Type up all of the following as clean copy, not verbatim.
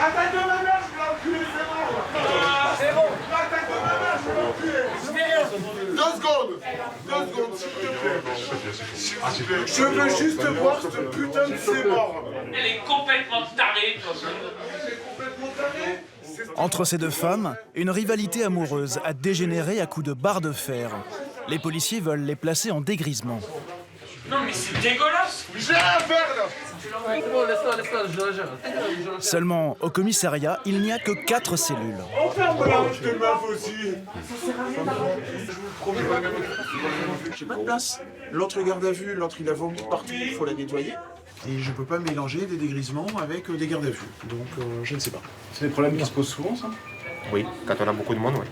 Attaque de ma mère, je vais l'enculer, c'est bon. C'est bon. L'attaque de ma mère, je vais l'enculer. 2 secondes. 2 secondes, s'il te plaît. S'il vous plaît. Je veux juste voir ce putain de c'est mort. Elle est complètement tarée. Elle est complètement tarée. Entre ces deux femmes, une rivalité amoureuse a dégénéré à coups de barres de fer. Les policiers veulent les placer en dégrisement. Non mais c'est dégueulasse. J'ai rien à faire là. Seulement, au commissariat, il n'y a que 4 cellules. Enferme-la, je te meuf aussi. J'ai pas de place. L'autre garde à vue, l'autre il a vomi partout, il faut la nettoyer. Et je peux pas mélanger des dégrisements avec des gardes à vue. Donc je ne sais pas. C'est des problèmes qui se posent souvent, ça? Oui, quand on a beaucoup de monde, oui.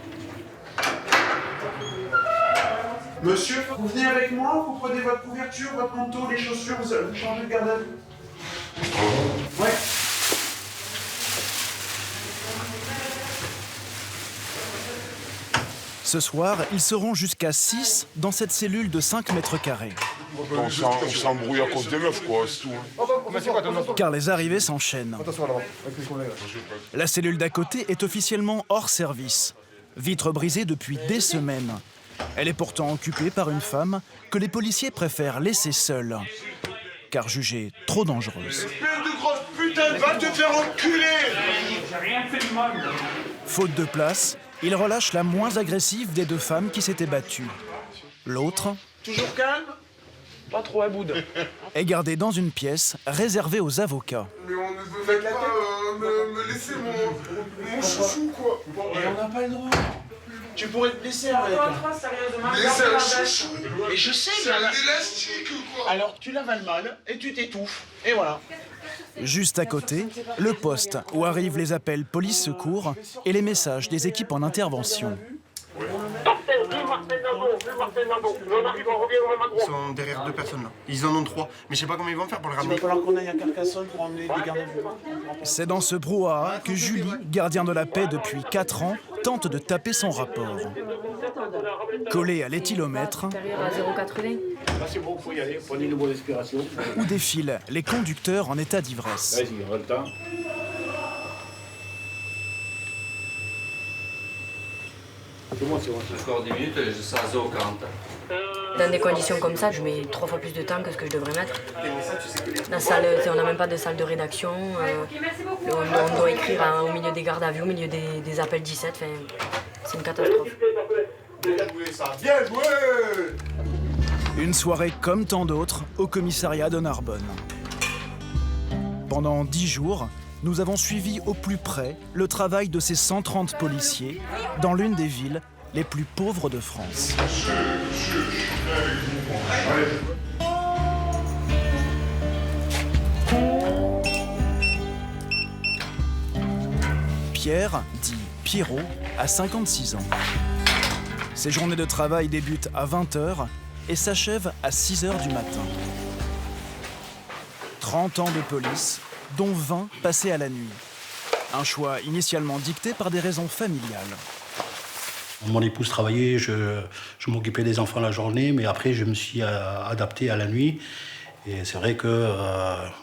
Monsieur, vous venez avec moi, vous prenez votre couverture, votre manteau, les chaussures, vous changez de garde à vue. Ouais. Ce soir, ils seront jusqu'à 6 dans cette cellule de 5 mètres carrés. On s'embrouille à cause des meufs, quoi, c'est tout. Car les arrivées s'enchaînent. La cellule d'à côté est officiellement hors service. Vitre brisée depuis des semaines. Elle est pourtant occupée par une femme que les policiers préfèrent laisser seule, car jugée trop dangereuse. Espèce de grosse putain, va te faire enculer. J'ai rien fait de mal. Faute de place, il relâche la moins agressive des 2 femmes qui s'étaient battues. L'autre Toujours calme? Pas trop à bout. est gardée dans une pièce réservée aux avocats. Mais on ne veut pas me laisser mon chouchou, quoi. Et on n'a pas le droit. Tu pourrais te blesser avec. Sérieusement. Mais c'est un chouchou. Et je sais, C'est un élastique, quoi. alors tu l'avales mal et tu t'étouffes. Et voilà. Juste à côté, le poste où arrivent les appels police-secours et les messages des équipes en intervention. Ils sont derrière 2 personnes là. Ils en ont 3. Mais je sais pas comment ils vont faire pour le Il va ramener. falloir qu'on aille à Carcassonne pour emmener des gardes à vue. C'est dans ce brouhaha que Julie, gardien de la paix depuis 4 ans, tente de taper son rapport. Collé à l'éthylomètre, Supérieur à 0,80. C'est bon, faut y aller, prenez une bonne respiration. où défilent les conducteurs en état d'ivresse. Vas-y, on a le temps. C'est bon, c'est bon. Encore 10 minutes, je serai à 0,40. Dans des conditions comme ça, je mets 3 fois plus de temps que ce que je devrais mettre. La salle, on n'a même pas de salle de rédaction. On doit écrire au milieu des gardes à vue, au milieu des appels 17. Enfin, c'est une catastrophe. Bien joué, ça. Bien joué. Une soirée comme tant d'autres au commissariat de Narbonne. Pendant 10 jours, nous avons suivi au plus près le travail de ces 130 policiers dans l'une des villes les plus pauvres de France. Pierre, dit Pierrot, a 56 ans. Ses journées de travail débutent à 20h et s'achèvent à 6h du matin. 30 ans de police, dont 20 passés à la nuit. Un choix initialement dicté par des raisons familiales. Mon épouse travaillait, je m'occupais des enfants la journée, mais après je me suis adapté à la nuit. Et c'est vrai que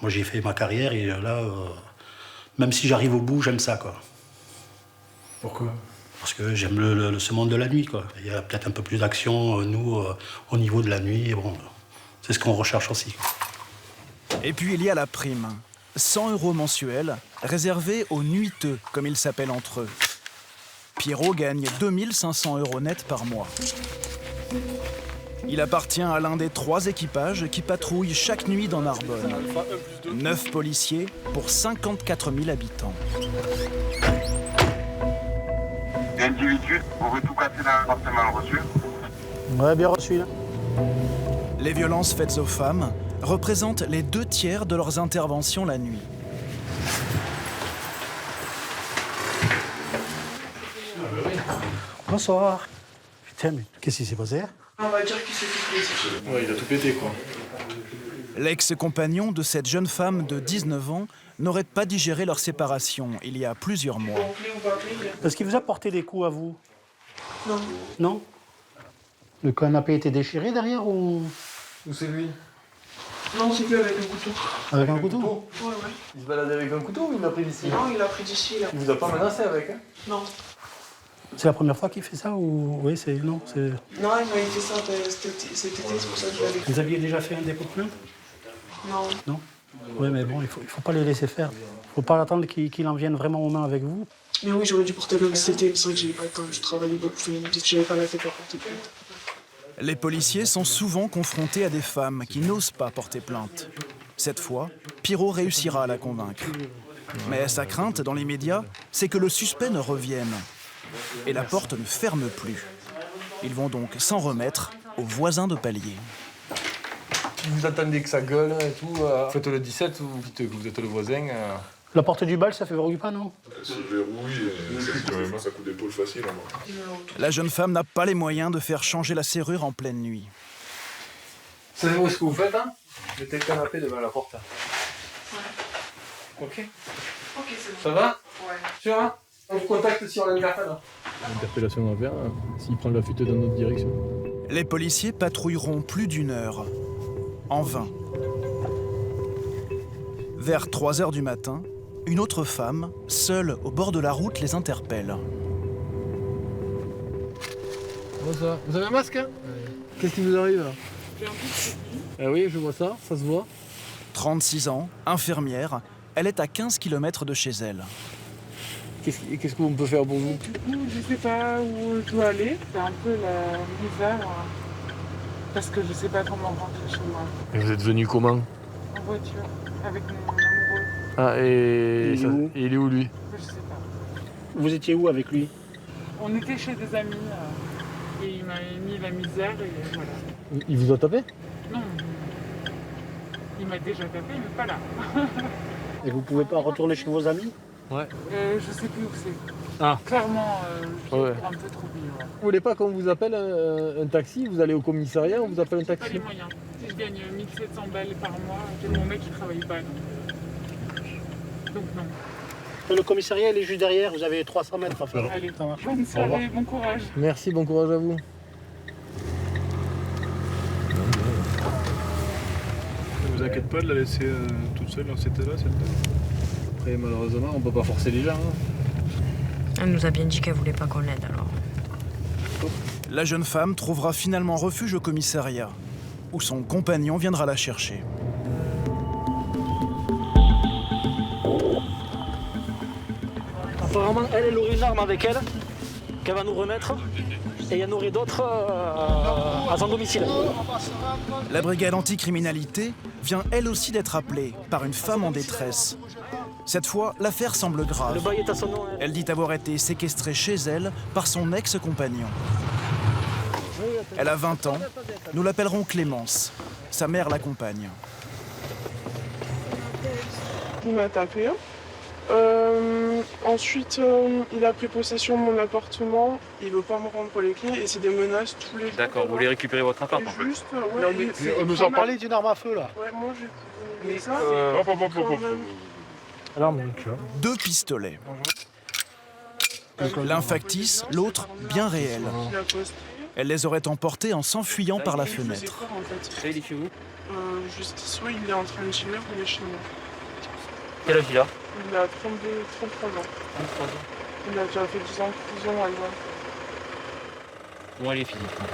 moi j'ai fait ma carrière et là, même si j'arrive au bout, j'aime ça, quoi. Pourquoi? Parce que j'aime ce monde de la nuit, quoi. Il y a peut-être un peu plus d'action, nous, au niveau de la nuit. Et bon, c'est ce qu'on recherche aussi. Et puis il y a la prime. 100 € mensuels, réservés aux nuiteux, comme ils s'appellent entre eux. Pierrot gagne 2500 € net par mois. Il appartient à l'un des 3 équipages qui patrouillent chaque nuit dans Narbonne. 9 policiers pour 54 000 habitants. L'individu aurait tout cassé dans l'appartement reçu. Ouais, bien reçu, là. Les violences faites aux femmes représentent les 2 tiers de leurs interventions la nuit. Bonsoir. Putain, mais qu'est-ce qui s'est passé? On va dire qu'il s'est fait plaisir. Ouais, il a tout pété, quoi. L'ex-compagnon de cette jeune femme de 19 ans n'aurait pas digéré leur séparation il y a plusieurs mois. Est-ce qu'il vous a porté des coups à vous? Non. Non? Le canapé était déchiré derrière ou... Où c'est lui? Non, c'est que avec un couteau. Avec un couteau? Ouais, ouais. Il se baladait avec un couteau ou il l'a pris d'ici? Non, il l'a pris d'ici, là. Il vous a pas menacé avec, hein? Non. C'est la première fois qu'il fait ça ou... Oui, c'est... Non, c'est... Non, il m'avait fait ça cet été, c'est pour ça que je l'avais fait. Vous aviez déjà fait un dépôt de plainte? Non. Non? Oui, mais bon, il faut pas les laisser faire. Il faut pas attendre qu'il en vienne vraiment aux mains avec vous. Mais oui, j'aurais dû porter plainte cet été. C'est vrai que j'avais pas le temps, je travaillais beaucoup, j'avais pas la tête à porter plainte. Les policiers sont souvent confrontés à des femmes qui n'osent pas porter plainte. Cette fois, Pirot réussira à la convaincre. Mais sa crainte dans les médias, c'est que le suspect ne revienne. Et la porte ne ferme plus. Ils vont donc s'en remettre aux voisins de palier. Vous attendez que ça gueule et tout. Faites le 17, vous dites que vous êtes le voisin. La porte du bal, ça fait verrouille pas, non? Ça se verrouille et c'est un coup d'épaule facile. La jeune femme n'a pas les moyens de faire changer la serrure en pleine nuit. Savez-vous ce que vous faites, hein? Mettez le canapé devant la porte. Ouais. Ok. Ok, c'est bon. Ça va? Ouais. Sûr, hein? On vous contacte si on a une carte là. L'interpellation à faire, s'il prend la fuite dans notre direction. Les policiers patrouilleront plus d'1 heure. En vain. Vers 3 heures du matin, une autre femme, seule au bord de la route, les interpelle. Bonsoir. Vous avez un masque, hein? Qu'est-ce qui vous arrive là? Ah oui, je vois ça, ça se voit. 36 ans, infirmière, elle est à 15 km de chez elle. Qu'est-ce qu'on peut faire pour vous? Du coup, je sais pas où je dois aller. C'est un peu la misère. Parce que je sais pas comment rentrer chez moi. Et vous êtes venu comment? En voiture, avec mon amoureux. Ah, et il est où lui? Je sais pas. Vous étiez où avec lui? On était chez des amis et il m'a mis la misère et voilà. Il vous a tapé? Non. Il m'a déjà tapé, mais pas là. Et vous pouvez pas retourner chez vos amis? Ouais. Je sais plus où c'est. Ah. Clairement, j'ai Ouais. un peu trop oublié. Ouais. Vous voulez pas qu'on vous appelle un taxi? Vous allez au commissariat, on vous appelle un Pas taxi? les moyens. Si je gagne 1700 balles par mois, j'ai mon mec qui travaille pas, donc non. Le commissariat, il est juste derrière, vous avez 300 mètres à faire. Allez, Ça marche. bonne soirée, bon courage. Merci, bon courage à vous. Ne vous inquiétez pas de la laisser toute seule dans cet état-là, cette dame. Après, malheureusement, on peut pas forcer les gens. Hein. Elle nous a bien dit qu'elle voulait pas qu'on l'aide alors. La jeune femme trouvera finalement refuge au commissariat, où son compagnon viendra la chercher. Apparemment, elle aurait une arme avec elle, qu'elle va nous remettre. Et il y en aurait d'autres à son domicile. La brigade anticriminalité vient elle aussi d'être appelée par une femme en détresse. Cette fois, l'affaire semble Le grave. bail est à son nom. Elle dit avoir été séquestrée chez elle par son ex-compagnon. Elle a 20 ans. Nous l'appellerons Clémence. Sa mère l'accompagne. Il m'a tapé. Ensuite, il a pris possession de mon appartement. Il veut pas me rendre les clés et c'est des menaces tous les jours. D'accord, vous voulez récupérer votre appart en fait? Juste, ouais, On nous en parlait d'une arme à feu là. Ouais, moi j'ai. Mais ça, Alors, 2 pistolets. L'un factice, l'autre bien réel. il a posté. Elle les aurait emportés en s'enfuyant par la Il faisait fenêtre. peur, en fait. Il est chez vous? Juste soit il est en train de chiller ou il est chez moi. Quel âge il a? Il a 33 ans. 33 ans. Il a déjà fait 10 ans de prison à Lyon. Comment il est physiquement?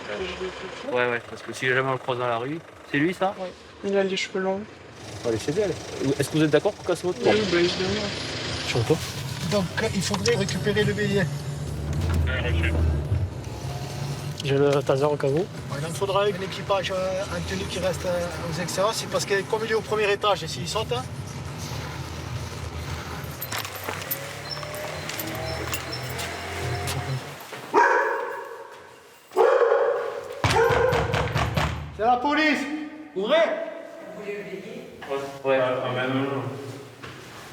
Je l'ai fait tout. Ouais, parce que si jamais on le croise dans la rue, c'est lui ça? Ouais. Il a les cheveux longs. On va aller chez elle. Est-ce que vous êtes d'accord pour casser votre Oui, porte? bah évidemment. surtout. Donc il faudrait récupérer le billet. J'ai le taser au cas où. Il en faudra un équipage en tenue qui reste aux extérieurs, c'est parce que comme il est au premier étage, et s'il saute, hein, c'est la police. Ouvrez. Ouais. Ah mais non.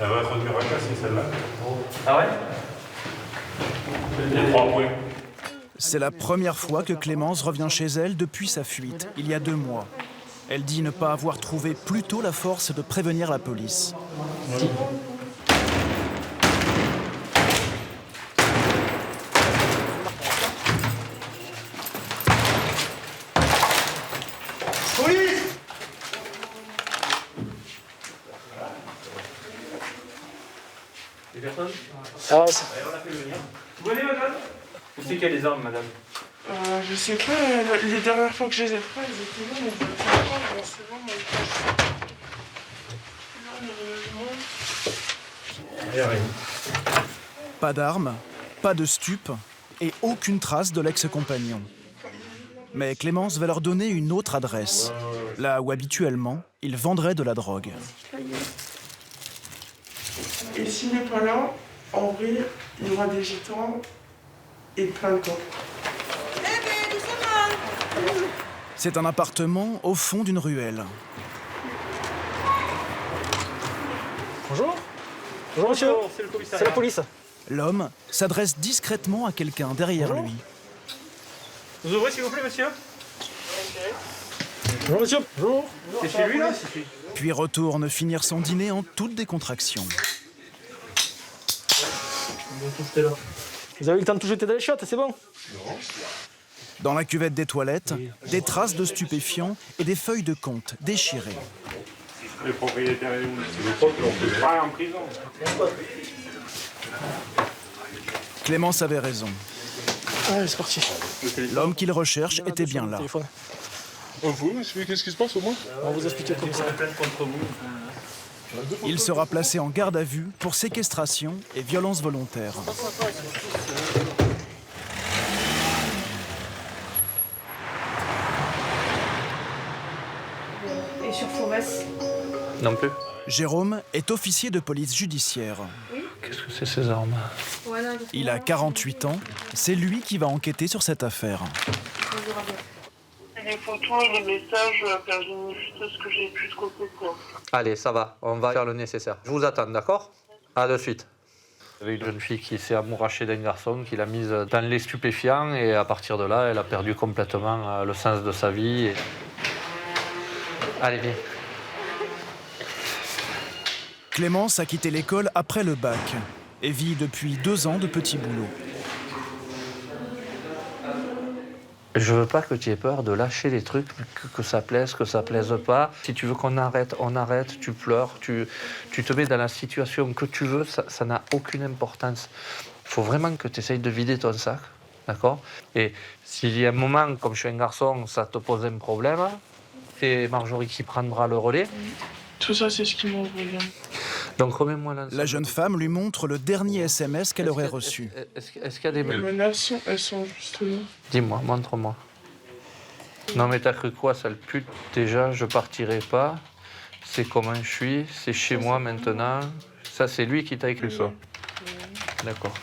Elle va être dure à casser celle-là. Ah ouais? Il y a 3 points. C'est la première fois que Clémence revient chez elle depuis sa fuite, il y a 2 mois. Elle dit ne pas avoir trouvé plus tôt la force de prévenir la police. Police. Ah, c'est... Vous venez, madame? Où c'est qu'il y a les armes, madame? Je sais pas, les dernières fois que je les ai prises, elles étaient là, mais je ne sais pas, c'est bon, mais Pas d'armes, pas de stupes et aucune trace de l'ex-compagnon. Mais Clémence va leur donner une autre adresse, là où habituellement il vendrait de la drogue. Et s'il n'est pas là, en vrai, il y aura des gitans et plein de camps. C'est un appartement au fond d'une ruelle. Bonjour. Bonjour monsieur. C'est le commissariat. C'est la police. L'homme s'adresse discrètement à quelqu'un derrière lui. Vous ouvrez, s'il vous plaît, monsieur? Bonjour monsieur. Bonjour. C'est chez lui, là? Puis retourne finir son dîner en toute décontraction. Vous avez eu le temps de tout jeter dans les chiottes, c'est bon? Dans la cuvette des toilettes, des traces de stupéfiants et des feuilles de compte déchirées. Le propriétaire est où? C'est le propre, on peut pas en prison. Clémence avait raison. Allez, c'est parti. L'homme qu'il recherche était bien là. Vous, qu'est-ce qui se passe au moins? On va vous expliquer comme ça. Il sera placé en garde à vue pour séquestration et violence volontaire. Et sur Forest? Non plus. Jérôme est officier de police judiciaire. Qu'est-ce que c'est ces armes? Il a 48 ans. C'est lui qui va enquêter sur cette affaire. Les photos et les messages permettent juste ce que j'ai pu trouver, quoi. Allez, ça va, on va faire le nécessaire. Je vous attends, d'accord? À de suite. Il y avait une jeune fille qui s'est amourachée d'un garçon, qui l'a mise dans les stupéfiants, et à partir de là, elle a perdu complètement le sens de sa vie. Et... Allez, viens. Clémence a quitté l'école après le bac et vit depuis 2 ans de petits boulots. Je veux pas que tu aies peur de lâcher les trucs, que ça plaise pas. Si tu veux qu'on arrête, on arrête, tu pleures, tu te mets dans la situation que tu veux, ça n'a aucune importance. Il faut vraiment que tu essayes de vider ton sac, d'accord? Et s'il y a un moment, comme je suis un garçon, ça te pose un problème, c'est Marjorie qui prendra le relais. Tout ça, c'est ce qui m'envoie. Donc remets-moi là. La jeune femme lui montre le dernier SMS qu'elle aurait reçu. Est-ce qu'il y a des... Les menaces, elles sont juste là. Dis-moi, montre-moi. Non mais t'as cru quoi, sale pute? Déjà, je partirai pas. C'est comment je suis, c'est chez moi maintenant. Ça, c'est lui qui t'a écrit ça. D'accord.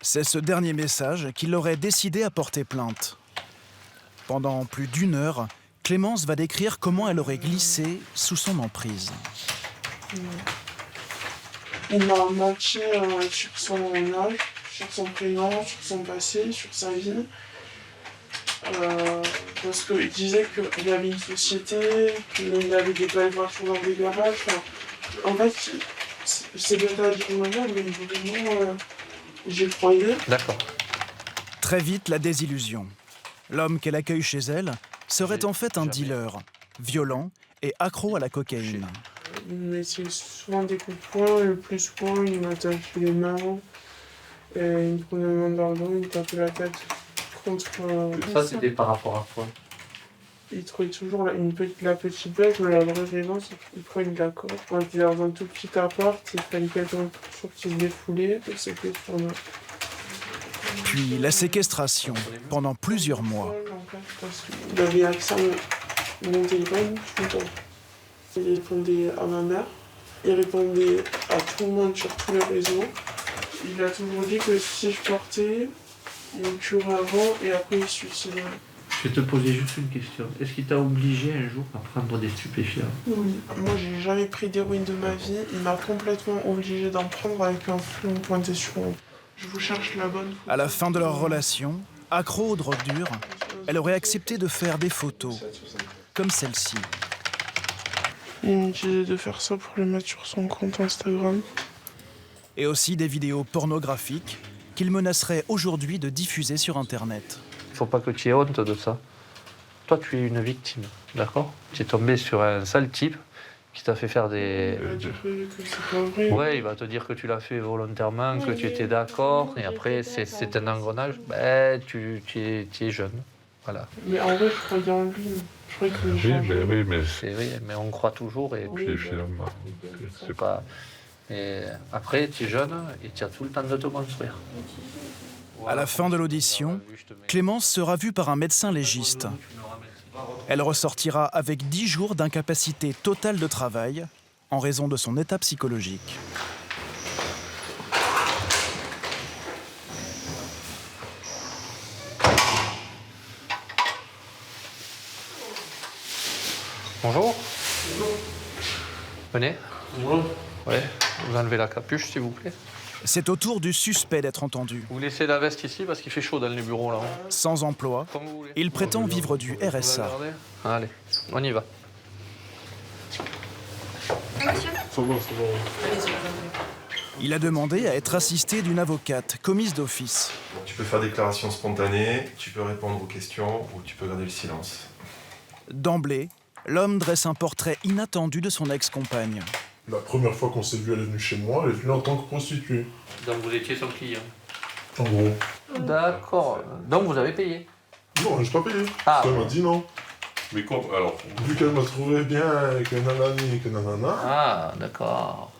C'est ce dernier message qui l'aurait décidé à porter plainte. Pendant plus d'1 heure, Clémence va décrire comment elle aurait glissé sous son emprise. Il m'a menti sur son âge, sur son prénom, sur son passé, sur sa vie. Parce qu'il disait qu'il avait une société, qu'il avait des belles voitures dans des garages. En fait, c'est bête à dire maintenant, mais vraiment, j'y croyais. D'accord. Très vite, la désillusion. L'homme qu'elle accueille chez elle serait en fait un dealer, violent et accro à la cocaïne. Il me mettait souvent des coups de poing, le plus souvent il m'a tapé les mains, il me prenait la main dans le dos, il me tapait la tête contre... Ça, c'était par rapport à quoi? Il trouvait toujours la petite bête, mais la vraie raison, c'est qu'il prenait de la coke. Quand il est dans un tout petit appart, il fallait quelqu'un pour qu'il se défoulait, et c'était sur moi. Puis la séquestration, pendant plusieurs mois. Il avait accès à mon téléphone tout le temps. Il répondait à ma mère, il répondait à tout le monde sur tous les réseaux. Il a toujours dit que si je partais, il me tuerait avant et après il se suiciderait. Je vais te poser juste une question. Est-ce qu'il t'a obligé un jour à prendre des stupéfiants? Oui. Moi, j'ai jamais pris d'héroïne de ma vie. Il m'a complètement obligé d'en prendre avec un flou pointé sur moi. Je vous cherche la bonne. À la fin de leur relation, accro aux drogues dures, elle aurait accepté de faire des photos, comme celle-ci. Il me disait de faire ça pour les mettre sur son compte Instagram. Et aussi des vidéos pornographiques qu'il menacerait aujourd'hui de diffuser sur Internet. Faut pas que tu aies honte de ça. Toi, tu es une victime, d'accord? Tu es tombé sur un sale type qui t'a fait faire des... Il va dire que c'est pas vrai. Ouais, il va te dire que tu l'as fait volontairement, que tu étais d'accord, et après c'est un engrenage. Ben, tu es jeune, voilà. Mais en vrai, je croyais en lui. Je croyais qu'il changeait. C'est vrai, mais on croit toujours et puis finalement, c'est pas... Et après, tu es jeune et tu as tout le temps de te construire. À la fin de l'audition, Clémence sera vue par un médecin légiste. Elle ressortira avec 10 jours d'incapacité totale de travail en raison de son état psychologique. Bonjour. Venez. Ouais. Vous enlevez la capuche, s'il vous plaît. C'est au tour du suspect d'être entendu. Vous laissez la veste ici parce qu'il fait chaud dans les bureaux là. Sans emploi, il prétend vivre du RSA. Allez, on y va. Il a demandé à être assisté d'une avocate, commise d'office. Tu peux faire déclaration spontanée, tu peux répondre aux questions ou tu peux garder le silence. D'emblée, l'homme dresse un portrait inattendu de son ex-compagne. La première fois qu'on s'est vu, elle est venue chez moi, elle est venue en tant que prostituée. Donc vous étiez son client. En gros. D'accord. Donc vous avez payé. Non, j'ai pas payé. Ah. Elle m'a dit non. Mais alors, Vu qu'elle m'a trouvé bien avec un nanani et que nanana, Ah, d'accord.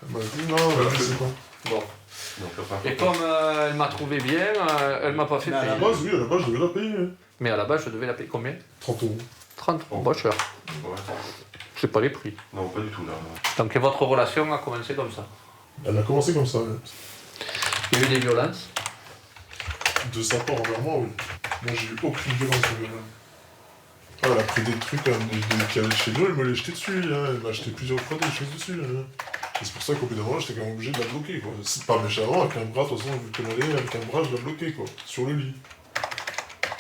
elle m'a dit non, c'est quoi. Bon. Et comme elle m'a trouvé bien, elle m'a pas fait À payer. la base, oui, à la base, je devais la payer. Hein. Mais à la base, je devais la payer combien? 30 €. 30 €, pas cher. C'est pas les prix. Non, pas du tout là. Donc votre relation a commencé comme ça. Elle a commencé comme ça, ouais. Il y a eu des violences. De sa part envers moi, oui. Moi, j'ai eu aucune violence envers elle. Ah, elle a pris des trucs qu'elle allait chez nous, elle me l'a jeté dessus. Hein. Elle m'a acheté plusieurs fois des choses dessus. Hein. Et c'est pour ça qu'au bout d'un moment, j'étais quand même obligé de la bloquer. Quoi. C'est pas méchamment, avec un bras, de toute façon, vu qu'elle allait, avec un bras, je la bloquais, quoi, sur le lit.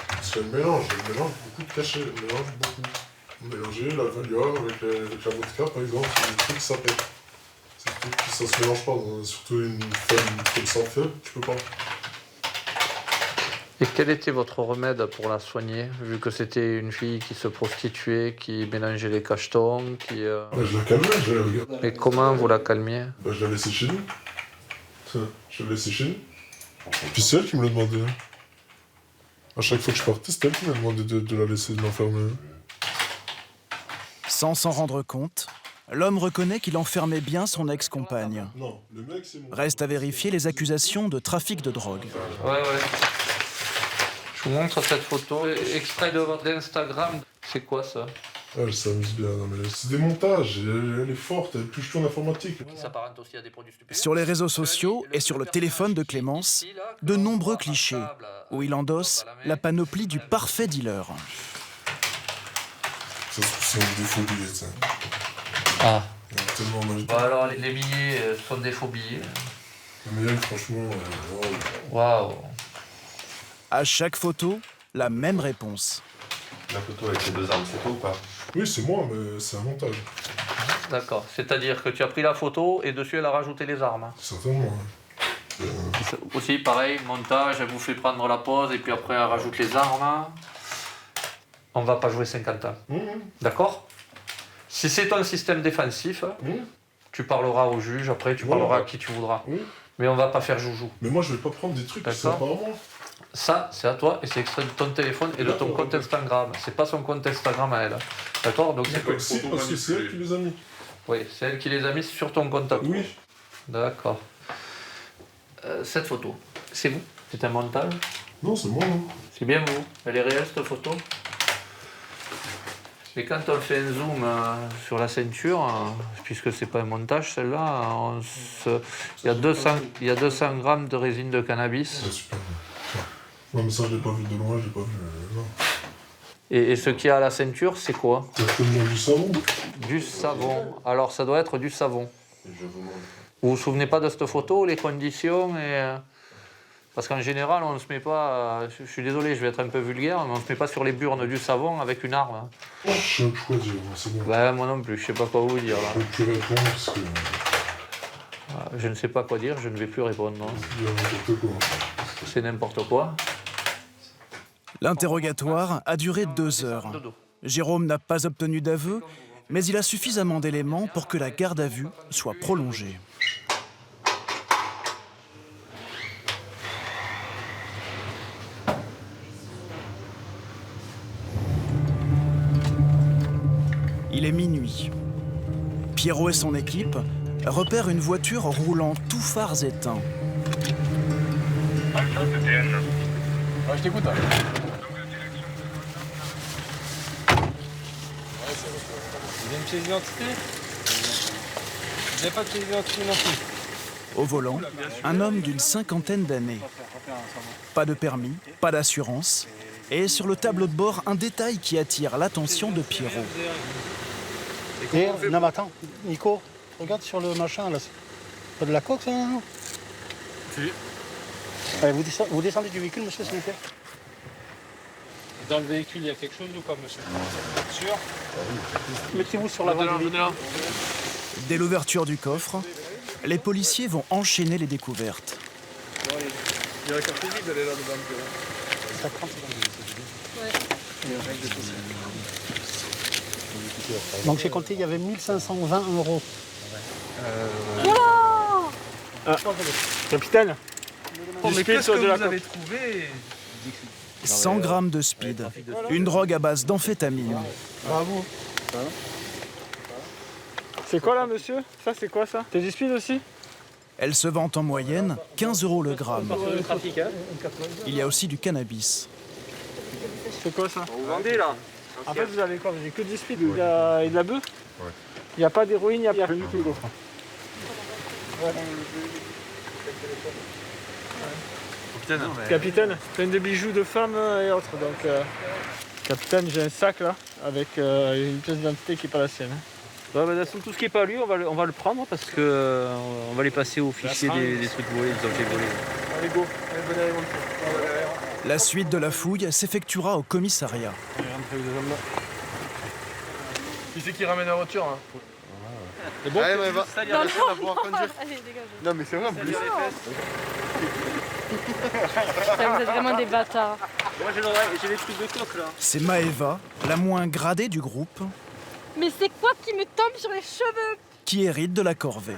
Parce qu'elle mélange beaucoup de cachets, elle mélange beaucoup. Mélanger la Valium avec la vodka, par exemple, c'est des trucs que ça pète. C'est des trucs qui ça se mélange pas. Surtout une femme comme ça faible, tu peux pas. Et quel était votre remède pour la soigner, vu que c'était une fille qui se prostituait, qui mélangeait les cachetons, qui... Je la calmais, je la regardais. Et comment vous la calmiez? Je la laissais chez nous. Je la laissais chez nous. Puis c'est elle qui me l'a demandé. Hein. À chaque fois que je partais, c'était elle qui m'a demandé de la laisser l'enfermer. Sans s'en rendre compte, l'homme reconnaît qu'il enfermait bien son ex-compagne. Non, le mec, c'est mon... Reste à vérifier les accusations de trafic de drogue. Ouais. Je vous montre cette photo, extrait de votre Instagram. C'est quoi ça? Elle s'amuse bien, non mais c'est des montages, elle est forte, elle touche tout en informatique. Qui s'apparente aussi à des produits stupéfiants. Sur les réseaux sociaux et sur le téléphone de Clémence, de nombreux clichés où il endosse la panoplie du parfait dealer. Ça c'est des faux billets, ça. Ah. Tellement magique. Bah alors les billets sont des faux billets. Mais elle, franchement, Waouh. À chaque photo, la même réponse. La photo avec les deux armes, c'est toi ou pas? Oui, c'est moi, mais c'est un montage. D'accord, c'est-à-dire que tu as pris la photo et dessus elle a rajouté les armes. Certainement. Hein. Aussi pareil, montage, elle vous fait prendre la pause et puis après elle rajoute les armes. On va pas jouer 50 ans. D'accord? Si c'est un système défensif, tu parleras au juge, après tu parleras à qui tu voudras. Mais on va pas faire joujou. Mais moi je vais pas prendre des trucs qui sont pas à moi. Ça, c'est à toi et c'est extrait de ton téléphone et de ton compte Instagram. C'est pas son compte Instagram à elle. D'accord? Donc c'est parce que c'est elle qui les a mis. Oui, c'est elle qui les a mis sur ton compte à toi. Oui. D'accord. Cette photo, c'est vous? C'est un montage? Non, c'est moi. Hein. C'est bien vous? Elle est réelle cette photo? Et quand on fait un zoom sur la ceinture, puisque c'est pas un montage celle-là, il y a 200 grammes de résine de cannabis. C'est super. Non mais ça je l'ai pas vu de loin, je l'ai pas vu. Non. Et ce qu'il y a à la ceinture, c'est quoi? Certainement du savon. Du savon. Alors ça doit être du savon. Vous vous souvenez pas de cette photo, les conditions et... Parce qu'en général, on ne se met pas... Je suis désolé, je vais être un peu vulgaire, mais on ne se met pas sur les burnes du savon avec une arme. Je sais plus quoi dire, c'est bon. Bah, moi non plus, je sais pas quoi vous dire là. Je peux plus répondre parce que... Je ne sais pas quoi dire, je ne vais plus répondre. Non. Il y a n'importe quoi. C'est n'importe quoi. L'interrogatoire a duré 2 heures. Jérôme n'a pas obtenu d'aveu Mais il a suffisamment d'éléments pour que la garde à vue soit prolongée. Il est minuit. Pierrot et son équipe repèrent une voiture roulant tous phares éteints. Ouais, je t'écoute. Hein. Vous avez une pièce d'identité? Vous n'avez pas de pièce d'identité non plus? Au volant, un homme d'une 50aine d'années. Pas de permis, pas d'assurance. Et sur le tableau de bord, un détail qui attire l'attention de Pierrot. Non mais attends, Nico, regarde sur le machin là. C'est pas de la coque ça, non? Si. Allez, vous descendez du véhicule, monsieur, s'il vous plaît. Dans le véhicule, il y a quelque chose ou pas, monsieur? Sûr? Mettez-vous sur l'avant du véhicule. Dès l'ouverture du coffre, les policiers vont enchaîner les découvertes. Il y a la carte visible, elle est là dedans. Ça prend, c'est bon. Donc j'ai compté, il y avait 1520 €. Ah, capitaine. Mais qu'est-ce que vous avez trouvé? 100 grammes de speed, une drogue à base d'amphétamine. Bravo. C'est quoi là, monsieur? Ça, c'est quoi ça? C'est du speed aussi? Elle se vend en moyenne 15 € le gramme. Le trafic, hein? Il y a aussi du cannabis. C'est quoi ça? Vous vendez là? En fait, vous avez quoi? Vous avez que du speed et de la bœuf? Ouais. Il n'y a pas d'héroïne, il n'y a rien du tout. Capitaine, plein de bijoux de femmes et autres. Donc, capitaine, j'ai un sac là, avec une pièce d'identité qui n'est pas la sienne. Ouais, bah, tout ce qui n'est pas lui, on va le prendre parce que on va les passer au fichier des trucs volés, des objets volés. Allez, go. Allez, venez avec moi. La suite de la fouille s'effectuera au commissariat. Qui c'est qui ramène la voiture hein? C'est bon? Allez, mais va. Ça, il y a la scène à pouvoir conduire. Allez, dégage. Non, mais c'est vrai en plus. Putain, vous êtes vraiment des bâtards. Moi, j'ai les trucs de coque là. C'est Maëva, la moins gradée du groupe, Mais c'est quoi qui me tombe sur les cheveux? qui hérite de la corvée.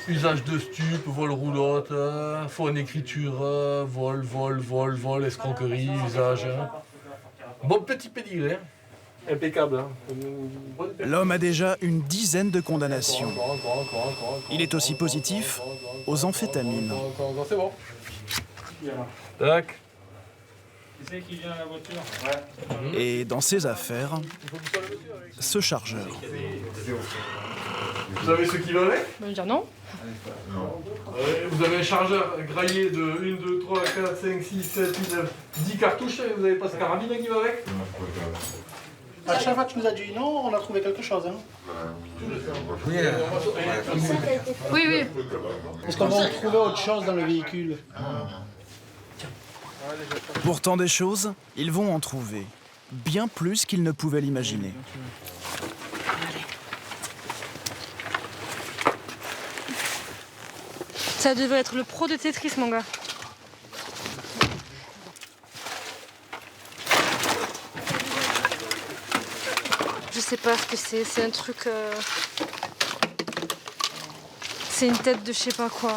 Usage de stupes, vol roulotte, fausse écriture, vol, escroquerie, usage. Bon petit pédigré. Impeccable. Hein. L'homme a déjà une dizaine de condamnations. Il est aussi positif aux amphétamines. C'est bon. Tac. Qui c'est qui vient à la voiture? Et dans ses affaires, ce chargeur. Vous avez ce qui va avec? On va me dire non. Vous avez un chargeur graillé de 1, 2, 3, 4, 5, 6, 7, 8, 9, 10 cartouches. Vous n'avez pas ce carabine qui va avec? À chaque fois, tu nous as dit non, on a trouvé quelque chose. Hein. Oui, oui. Est-ce qu'on va trouver autre chose dans le véhicule? Pourtant des choses, ils vont en trouver. Bien plus qu'ils ne pouvaient l'imaginer. Ça devrait être le pro de Tetris, mon gars. Je sais pas ce que c'est un truc... C'est une tête de je sais pas quoi.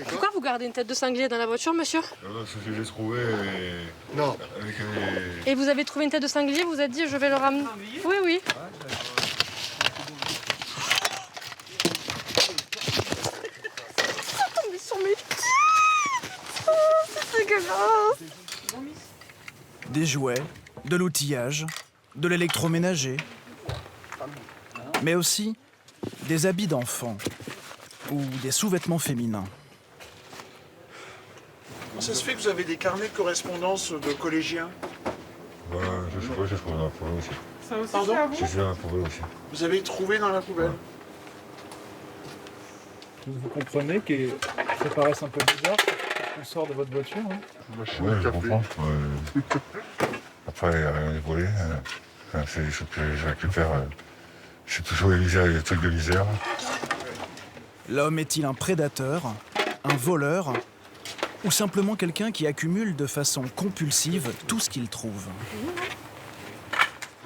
Pourquoi vous gardez une tête de sanglier dans la voiture, monsieur? C'est ce que j'ai trouvé. Non. Et vous avez trouvé une tête de sanglier, vous êtes dit je vais le ramener. Oui, oui. Ça tombe sur mes pieds. Oh, c'est dégueulasse. Des jouets, de l'outillage, de l'électroménager, mais aussi des habits d'enfants ou des sous-vêtements féminins. Comment ça se fait que vous avez des carnets de correspondance de collégiens? Je sais pas, j'ai trouvé dans la poubelle aussi. Ça aussi, Pardon? c'est à vous? J'ai fait dans la poubelle aussi. Vous avez trouvé dans la poubelle? Vous comprenez que ça paraisse un peu bizarre qu'on sort de votre voiture. Hein. Ouais, je comprends. Après, il n'y a rien de volé. C'est des choses que je récupère. C'est toujours les trucs de l'Isère. L'homme est-il un prédateur, un voleur ou simplement quelqu'un qui accumule de façon compulsive tout ce qu'il trouve?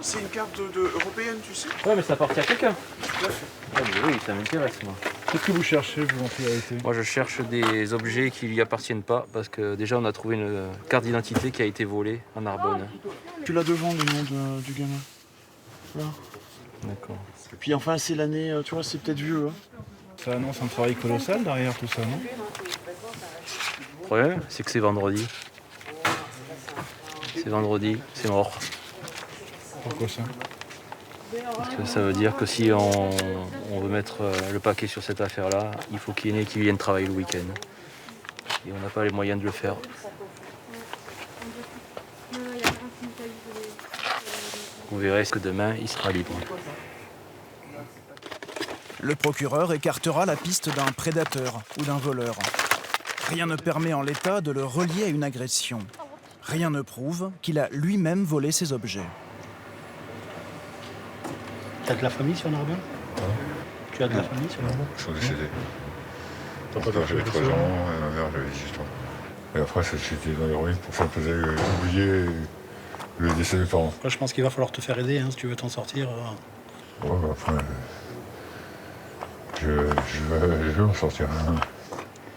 C'est une carte européenne, tu sais? Ouais, mais ça appartient à quelqu'un. Tout à fait. Ah, mais oui, ça m'intéresse, moi. Qu'est-ce que vous cherchez, vous, en priorité? Moi, je cherche des objets qui lui appartiennent pas, parce que déjà, on a trouvé une carte d'identité qui a été volée en Narbonne. Tu l'as devant, le nom du gamin. Là. D'accord. Et puis enfin, c'est l'année, tu vois, c'est peut-être vieux. Hein. Ça annonce un travail colossal derrière tout ça, non? Le problème, c'est que c'est vendredi. C'est vendredi, c'est mort. Pourquoi ça? Parce que ça veut dire que si on veut mettre le paquet sur cette affaire-là, il faut qu'il y en ait qui viennent travailler le week-end. Et on n'a pas les moyens de le faire. Vous verrez que demain, il sera libre. Le procureur écartera la piste d'un prédateur ou d'un voleur. Rien ne permet en l'état de le relier à une agression. Rien ne prouve qu'il a lui-même volé ces objets. T'as de la famille sur Narbonne? Tu as de la famille sur Narbonne? Ils sont décédés. J'avais 3 ans, et ma mère j'avais 18 ans. Et après, c'était dans l'héroïne pour faire oublier le décès de mes parents. Je pense qu'il va falloir te faire aider hein, si tu veux t'en sortir. Ouais, après, je vais m'en sortir.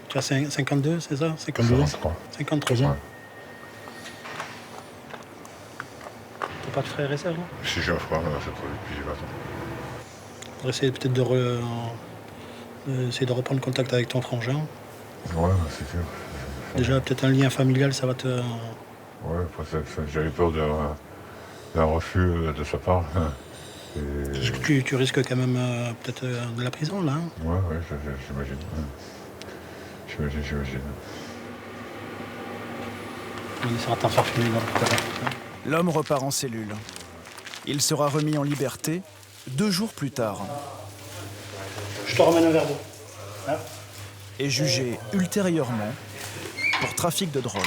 Tu as 52, c'est ça? 52 ans? 53 ans. Ouais. T'as pas de frères et sœurs, non? Si j'ai un frère, c'est pas depuis 20 ans. On va essayer peut-être essayer de reprendre contact avec ton frangin. Ouais, c'est sûr. Déjà, peut-être un lien familial, ça va te... Ouais, après, j'avais peur d'un refus de sa part. Et... Tu risques quand même peut-être de la prison, là. Hein? Ouais, j'imagine. J'imagine. On essaiera de t'en faire filer tout à l'heure. L'homme repart en cellule. Il sera remis en liberté 2 jours plus tard. Je te ramène un verre d'eau. Hein? Et jugé ultérieurement pour trafic de drogue.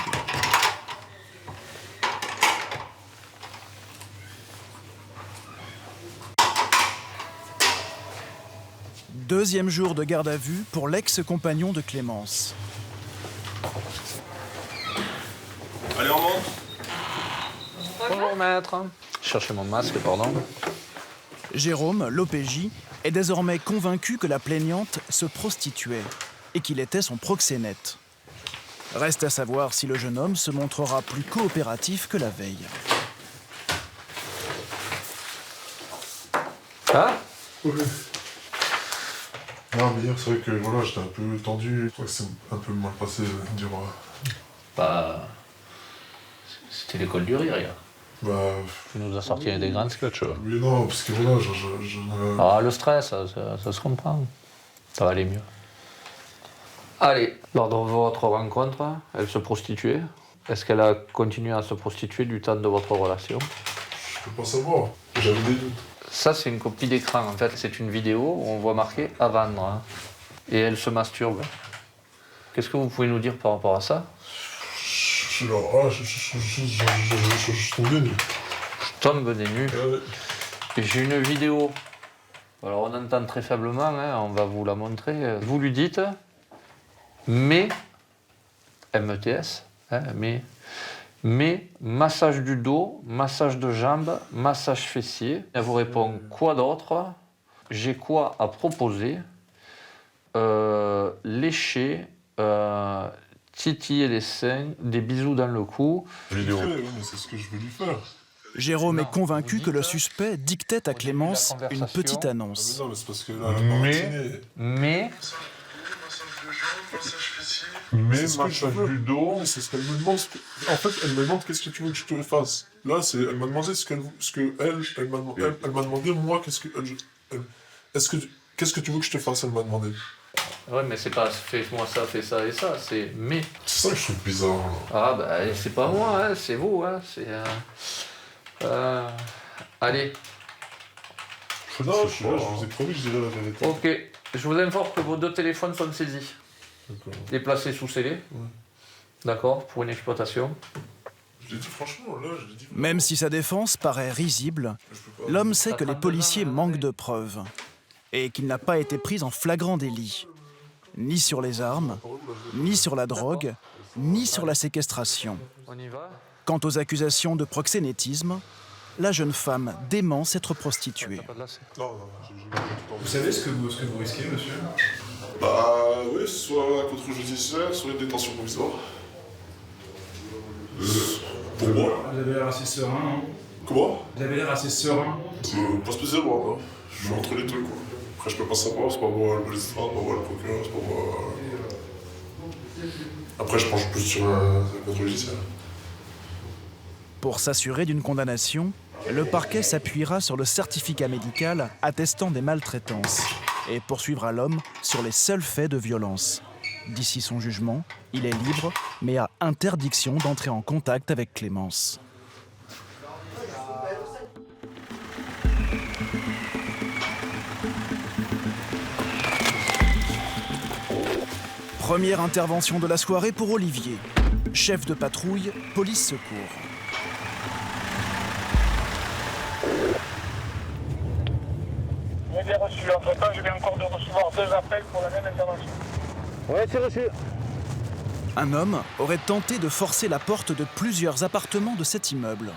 Deuxième jour de garde à vue pour l'ex-compagnon de Clémence. Allez, on monte. Bonjour maître. Cherchez mon masque, pardon. Jérôme, l'OPJ, est désormais convaincu que la plaignante se prostituait et qu'il était son proxénète. Reste à savoir si le jeune homme se montrera plus coopératif que la veille. Ah? Oui. Non, mais hier, c'est vrai que voilà, j'étais un peu tendu. Je crois que c'est un peu mal passé, dire. Bah. C'était l'école du rire, hier. Bah. Tu nous as sorti des grands sketchs. Oui, non, parce que voilà, Ah, le stress, ça se comprend. Ça va aller mieux. Allez, lors de votre rencontre, elle se prostituait. Est-ce qu'elle a continué à se prostituer du temps de votre relation? Je peux pas savoir. J'avais des doutes. Ça, c'est une copie d'écran. En fait, c'est une vidéo où on voit marqué « à vendre hein. ». Et elle se masturbe. Qu'est-ce que vous pouvez nous dire par rapport à ça? Je tombe des nues. Je tombe des nues. J'ai une vidéo. Alors, on entend très faiblement, hein, on va vous la montrer. Vous lui dites « mais », MTS, hein, mais massage du dos, massage de jambes, massage fessier. Elle vous répond quoi d'autre? J'ai quoi à proposer? Lécher, titiller les seins, des bisous dans le cou. Vidéo. C'est ce que je veux lui faire. Jérôme est convaincu que le suspect dictait à Clémence une petite annonce. Non, mais c'est parce que là, mais massage du dos, c'est ce qu'elle me demande. En fait, elle me demande qu'est-ce que tu veux que je te fasse. Là, elle m'a demandé elle m'a demandé moi qu'est-ce que tu veux que je te fasse. Elle m'a demandé. Ouais, mais c'est pas fais-moi ça, fais ça et ça, c'est mais. C'est ça que je trouve bizarre. Ah bah c'est pas moi, hein, c'est vous, hein, c'est. Allez. Non, je vous ai promis, je dirai la vérité. Ok, je vous informe que vos 2 téléphones sont saisis. Et placés sous scellé. Ouais. D'accord, pour une exploitation. Je l'ai dit franchement, là, je l'ai dit. Même si sa défense paraît risible, l'homme sait que les policiers manquent de preuves et qu'il n'a pas été pris en flagrant délit. Ni sur les armes, ni sur la drogue, ni sur la séquestration. On y va? Quant aux accusations de proxénétisme, la jeune femme dément s'être prostituée. Vous savez ce que vous risquez, monsieur? Bah oui, soit un contrôle judiciaire, soit une détention provisoire. Pour moi. Vous avez l'air assez serein, non? Comment? Vous avez l'air assez serein. Pas spécialement, quoi. Je suis entre les deux, quoi. Après, je peux pas savoir, c'est pas moi le magistrat, c'est pas moi le procureur, c'est pas moi... Après, je penche plus sur un contrôle judiciaire. Pour s'assurer d'une condamnation, le parquet s'appuiera sur le certificat médical attestant des maltraitances et poursuivra l'homme sur les seuls faits de violence. D'ici son jugement, il est libre, mais a interdiction d'entrer en contact avec Clémence. Première intervention de la soirée pour Olivier, chef de patrouille, police secours. J'ai bien reçu. Entre-temps, je viens encore de recevoir 2 appels pour la même intervention. Ouais, c'est reçu. Un homme aurait tenté de forcer la porte de plusieurs appartements de cet immeuble.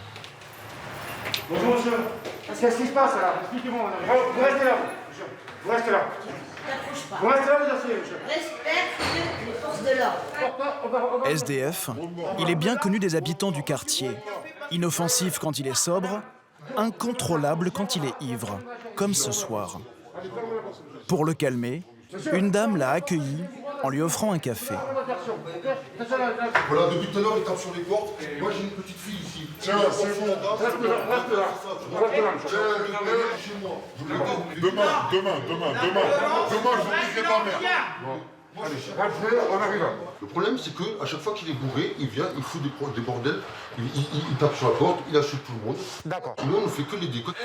Bonjour, monsieur. Qu'est-ce qui se passe là? Expliquez-moi. Vous restez là, monsieur. Vous restez là. Vous restez là, vous asseyez, monsieur. Respecte les forces de l'ordre. SDF, il est bien connu des habitants du quartier. Inoffensif quand il est sobre, incontrôlable quand il est ivre, comme ce soir. Pour le calmer, une dame l'a accueilli en lui offrant un café. Voilà, depuis tout à l'heure, il tape sur les portes. Moi, j'ai une petite fille ici. Tiens, c'est bon. Reste là. Chez moi. Demain, je vous dis que ta mère. Après, on arrive. Le problème, c'est qu'à chaque fois qu'il est bourré, il vient, il fout des bordels, il tape sur la porte, il insulte tout le monde. D'accord. Nous, on ne fait que les décotes.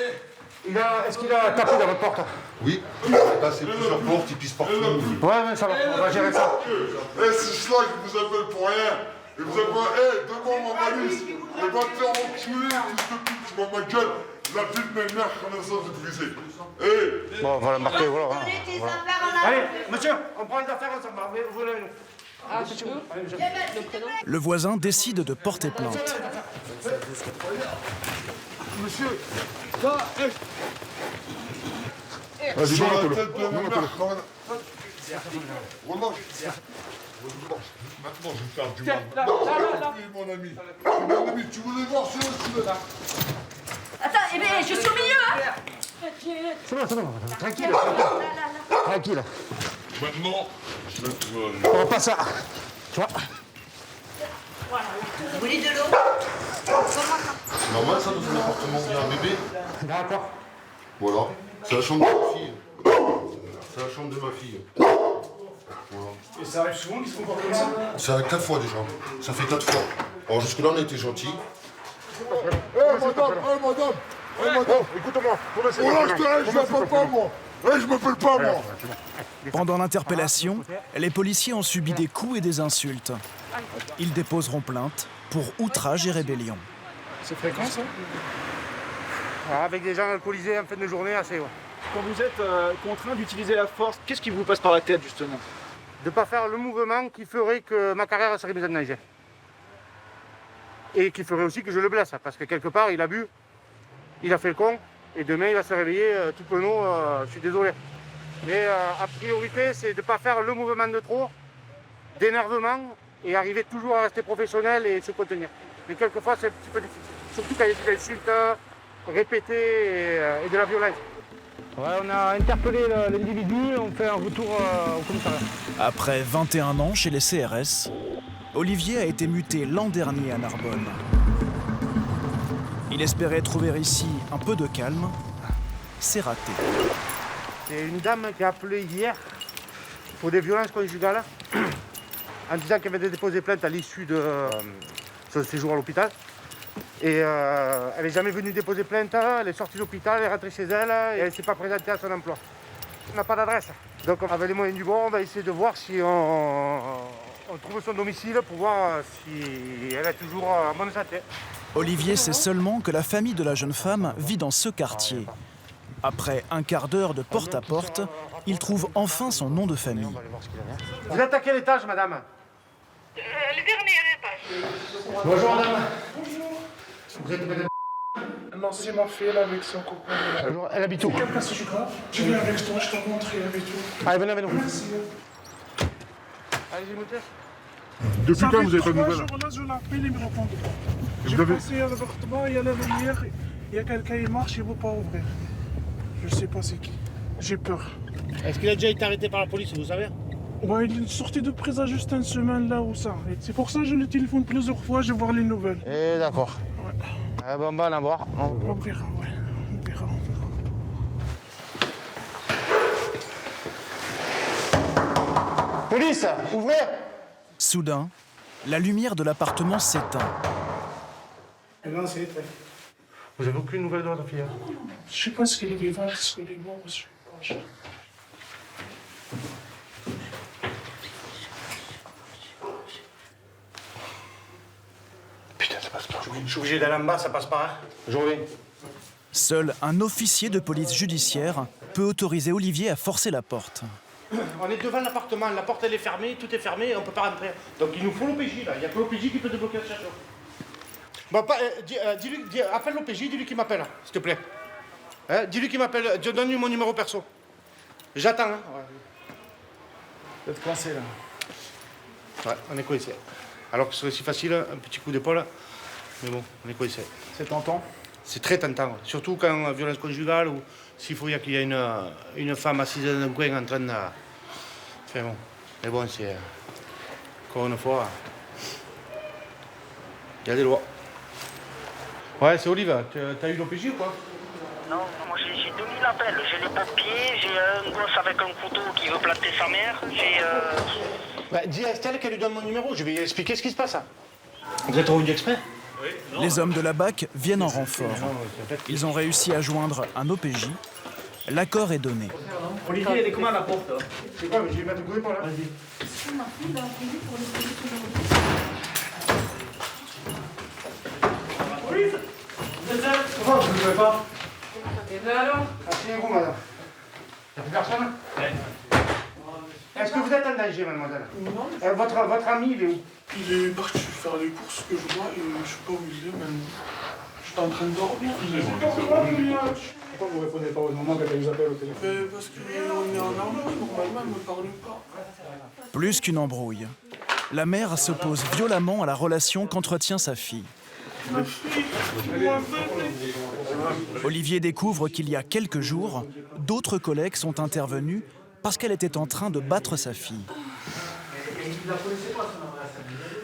Est-ce qu'il a tapé dans votre porte? Oui, il a cassé plusieurs portes, il pisse partout. Ouais, ça va, on va gérer ça. C'est cela que vous appelle pour rien. Et vous appelez, demande ma malice. Et va te faire enculer, fils de pute, je m'en ma gueule. La vie de mes mères, connaissance de briser. Bon, voilà, marqué, voilà. Allez, monsieur, on prend les affaires ensemble. Vous voulez nous. Ah, c'est tout. Le voisin décide de porter plainte. Monsieur, ça, vas-y, sur la tête de ma mère, maintenant, je vais faire du mal. Oui, mon ami. Mon ami, tu voulais voir sur le sud. Attends, eh bien, je suis au milieu, hein. C'est bon. Tranquille. Tranquille. Maintenant, on va pas ça. Tu vois. Vous voulez de l'eau? C'est normal, ça, dans un appartement où il y a un bébé. D'accord. Voilà. C'est la chambre de ma fille. C'est la chambre de ma fille. Voilà. Et ça arrive souvent qu'ils se comportent comme ça? Ça arrive 4 fois déjà. Ça fait 4 fois. Alors jusque-là, on a été gentils. madame, écoute-moi. Oh là, je m'appelle pas, moi. Je m'appelle pas, moi. Pendant l'interpellation, les policiers ont subi des coups et des insultes. Ils déposeront plainte pour outrage et rébellion. C'est fréquent, ça? Avec des gens alcoolisés en fin de journée, assez, ouais. Quand vous êtes contraint d'utiliser la force, qu'est-ce qui vous passe par la tête, justement? De ne pas faire le mouvement qui ferait que ma carrière serait mise en danger. Et qui ferait aussi que je le blesse, parce que quelque part, il a bu, il a fait le con, et demain, il va se réveiller tout penaud, je suis désolé. Mais a priorité, c'est de ne pas faire le mouvement de trop, d'énervement, et arriver toujours à rester professionnel et se contenir. Mais quelquefois, c'est un petit peu difficile. Surtout quand il y a des insultes répétées et de la violence. Ouais, on a interpellé l'individu et on fait un retour au commissariat. Après 21 ans chez les CRS, Olivier a été muté l'an dernier à Narbonne. Il espérait trouver ici un peu de calme. C'est raté. C'est une dame qui a appelé hier pour des violences conjugales en disant qu'elle avait déposé plainte à l'issue de son séjour à l'hôpital. Et elle n'est jamais venue déposer plainte, elle est sortie de l'hôpital, elle est rentrée chez elle et elle ne s'est pas présentée à son emploi. On n'a pas d'adresse. Donc avec les moyens du bord, on va essayer de voir si on trouve son domicile pour voir si elle est toujours en bonne santé. Olivier sait seulement que la famille de la jeune femme vit dans ce quartier. Après un quart d'heure de porte-à-porte, il trouve enfin son nom de famille. Vous êtes à quel étage, madame? Le dernier étage. Bonjour, madame. Bonjour. Vous êtes madame? Non, c'est ma fille, elle avec son copain. Elle habite où? Quelle place tu crois? Je viens avec toi, je t'en montre, elle habite où? Allez, venez avec nous. Merci. Allez-y, montez. Depuis quand vous n'avez pas de nouvelles? Là, je l'appelle, il me répond pas. Vous J'ai avez- passé à l'appartement, il y a la lumière, il y a quelqu'un qui marche, il ne veut pas ouvrir. Je sais pas c'est qui. J'ai peur. Est-ce qu'il a déjà été arrêté par la police, vous savez? Ouais, il est sorti de prison juste une semaine là où ça. Et c'est pour ça que je le téléphone plusieurs fois, je vais voir les nouvelles. Eh, d'accord. Ouais. Bon, on va en voir. On verra, ouais. On verra. Police, ouvrez! Soudain, la lumière de l'appartement s'éteint. Non, c'est éteint. Vous avez aucune nouvelle de votre fille? Je sais pas ce qu'elle est vivante, ce qu'elle est morte, je sais pas. Putain, ça passe pas. Je suis obligé d'aller en bas, ça passe pas. Hein. Je reviens. Seul un officier de police judiciaire peut autoriser Olivier à forcer la porte. On est devant l'appartement, la porte elle est fermée, tout est fermé, on peut pas rentrer. Donc il nous faut l'OPJ là, il n'y a que l'OPJ qui peut débloquer la situation. Bon, appelle l'OPJ, dis-lui qu'il m'appelle, s'il te plaît. Hein, dis-lui qu'il m'appelle, donne-lui mon numéro perso. J'attends, hein. Ouais. Vous êtes coincé là. Ouais, on est coincé. Alors que ce serait si facile, un petit coup d'épaule. Mais bon, on est coincé. C'est tentant? C'est très tentant, surtout quand violence conjugale ou s'il faut qu'il y ait une femme assise dans un coin en train de... Enfin bon, mais bon, c'est... Encore une fois, il y a des lois. Ouais, c'est Olive, t'as eu l'OPJ ou quoi? Non, moi j'ai 2000 appels, j'ai les papiers, j'ai un gosse avec un couteau qui veut planter sa mère, j'ai... Bah, dis à Estelle qu'elle lui donne mon numéro, je vais lui expliquer ce qui se passe. Hein. Vous êtes revenu exprès? Les hommes de la BAC viennent en renfort. Ils ont réussi à joindre un OPJ. L'accord est donné. Olivier, elle est comment la porte? Je sais pas, mais je vais mettre le coup d'épaule là. Vas-y. Police, vous êtes là? Comment vous ne pouvez pas? Et ben alors? Asseyez-vous, madame. Y'a plus personne? Est-ce que vous êtes en danger, mademoiselle? Non. Votre ami, il est où? Il est parti faire les courses que je vois et je sais pas où il est même. J'étais en train de dormir. Pourquoi vous ne répondez pas aux moments quand elle vous appelle au téléphone? Parce qu'on est en amour, normalement, elle ne me parle pas. Plus qu'une embrouille. La mère s'oppose violemment à la relation qu'entretient sa fille. Ma fille, moi, Olivier découvre qu'il y a quelques jours, d'autres collègues sont intervenus parce qu'elle était en train de battre sa fille.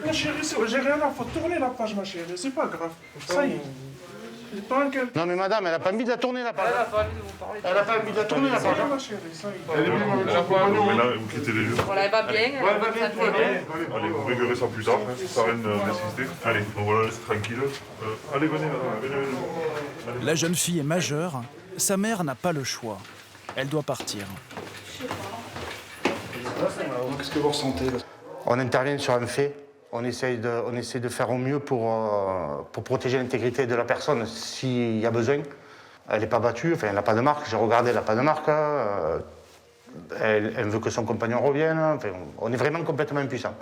Ma chérie, j'ai rien à faire. Tournez la page, ma chérie, c'est pas grave. Ça y est. Non mais madame, elle a pas envie de la tourner la page. Elle a pas envie de vous parler. Elle a pas envie de la tourner la page. Ma chérie, ça y est. Elle est venue avec son compagnon, mais là, vous quittez les lieux. Voilà, elle va bien. Ouais, elle va bien, tout va bien. Allez, vous réglerez ça plus tard, hein, ça sert à rien d'insister. Allez, on va la laisser tranquille. Allez, venez, madame, venez. La jeune fille est majeure, sa mère n'a pas le choix. Elle doit partir. Qu'est-ce que vous ressentez là? On intervient sur un fait. On essaie de faire au mieux pour protéger l'intégrité de la personne s'il y a besoin. Elle n'est pas battue, enfin elle n'a pas de marque. J'ai regardé, elle n'a pas de marque. Elle veut que son compagnon revienne. Enfin, on est vraiment complètement impuissants.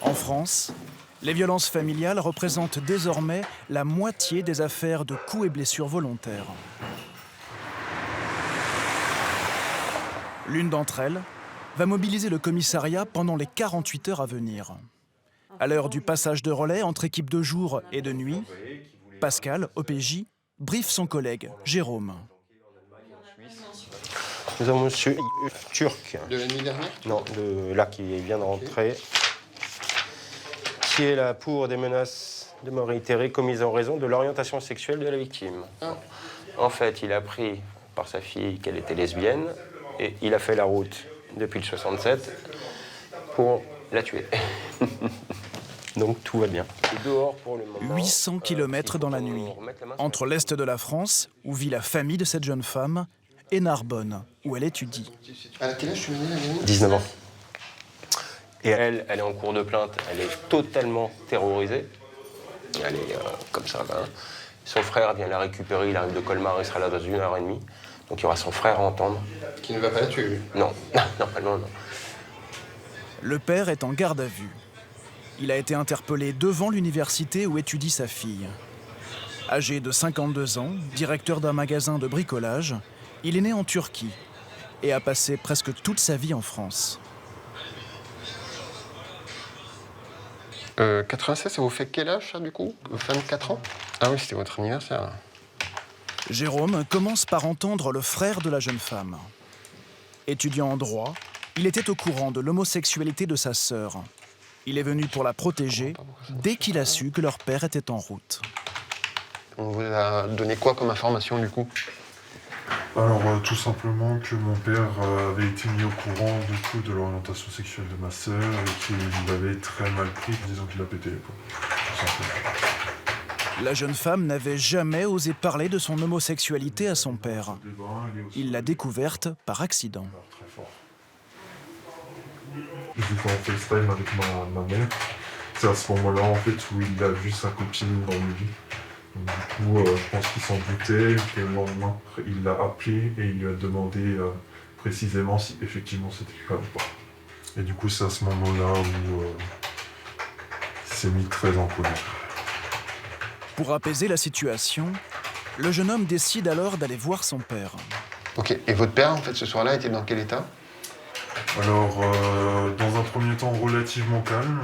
En France, les violences familiales représentent désormais la moitié des affaires de coups et blessures volontaires. L'une d'entre elles va mobiliser le commissariat pendant les 48 heures à venir. À l'heure du passage de relais entre équipes de jour et de nuit, Pascal, OPJ, briefe son collègue, Jérôme. Nous avons monsieur Turc. De la nuit dernière? Non, de là qui vient de rentrer. Qui est là pour des menaces de mort réitérées commises en raison de l'orientation sexuelle de la victime. Ah. En fait, il a appris par sa fille qu'elle était lesbienne et il a fait la route depuis le 67 pour la tuer. Donc tout va bien. Et dehors pour le moment. 800 km dans la nuit, entre l'est de la France, où vit la famille de cette jeune femme, et Narbonne, où elle étudie. À quel âge tu venais, la gamine? 19 ans. Et elle est en cours de plainte, elle est totalement terrorisée. Elle est comme ça, là. Son frère vient la récupérer, il arrive de Colmar, il sera là dans 1h30. Donc il y aura son frère à entendre. Qui ne va pas la tuer, lui? Non, normalement non. Le père est en garde à vue. Il a été interpellé devant l'université où étudie sa fille. Âgé de 52 ans, directeur d'un magasin de bricolage, il est né en Turquie et a passé presque toute sa vie en France. 96, ça vous fait quel âge, ça, du coup? 24 ans? Ah oui, c'était votre anniversaire. Jérôme commence par entendre le frère de la jeune femme. Étudiant en droit, il était au courant de l'homosexualité de sa sœur. Il est venu pour la protéger dès qu'il a su que leur père était en route. On vous a donné quoi comme information, du coup? Alors, tout simplement que mon père avait été mis au courant du coup de l'orientation sexuelle de ma sœur et qu'il l'avait très mal pris, disons qu'il a pété les plombs, tout simplement. La jeune femme n'avait jamais osé parler de son homosexualité à son père. Il l'a découverte par accident. J'étais en FaceTime avec ma mère. C'est à ce moment-là en fait où il a vu sa copine dans le lit. Du coup, je pense qu'il s'en doutait, et le lendemain, il l'a appelé et il lui a demandé précisément si effectivement c'était le cas ou pas. Et du coup, c'est à ce moment-là où il s'est mis très en colère. Pour apaiser la situation, le jeune homme décide alors d'aller voir son père. Ok, et votre père, en fait, ce soir-là, était dans quel état? Alors, dans un premier temps relativement calme.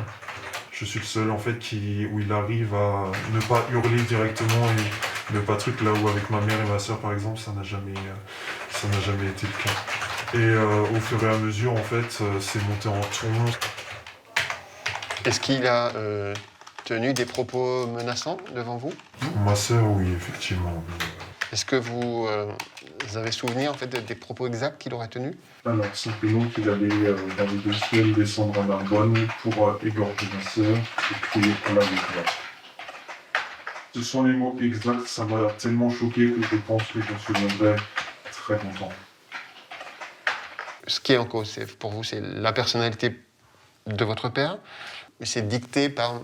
Je suis le seul en fait où il arrive à ne pas hurler directement et ne pas truc là où avec ma mère et ma soeur par exemple ça n'a jamais été le cas. Et au fur et à mesure en fait c'est monté en ton. Est-ce qu'il a tenu des propos menaçants devant vous? Ma soeur oui effectivement. Est-ce que vous avez souvenir en fait des propos exacts qu'il aurait tenus? Alors simplement qu'il allait dans les 2 semaines descendre à Narbonne pour égorger ma sœur et crier pour la victoire. Ce sont les mots exacts, ça m'a tellement choqué que je pense que je me souviendrai très longtemps. Ce qui est en cause, pour vous, c'est la personnalité de votre père, mais c'est dicté par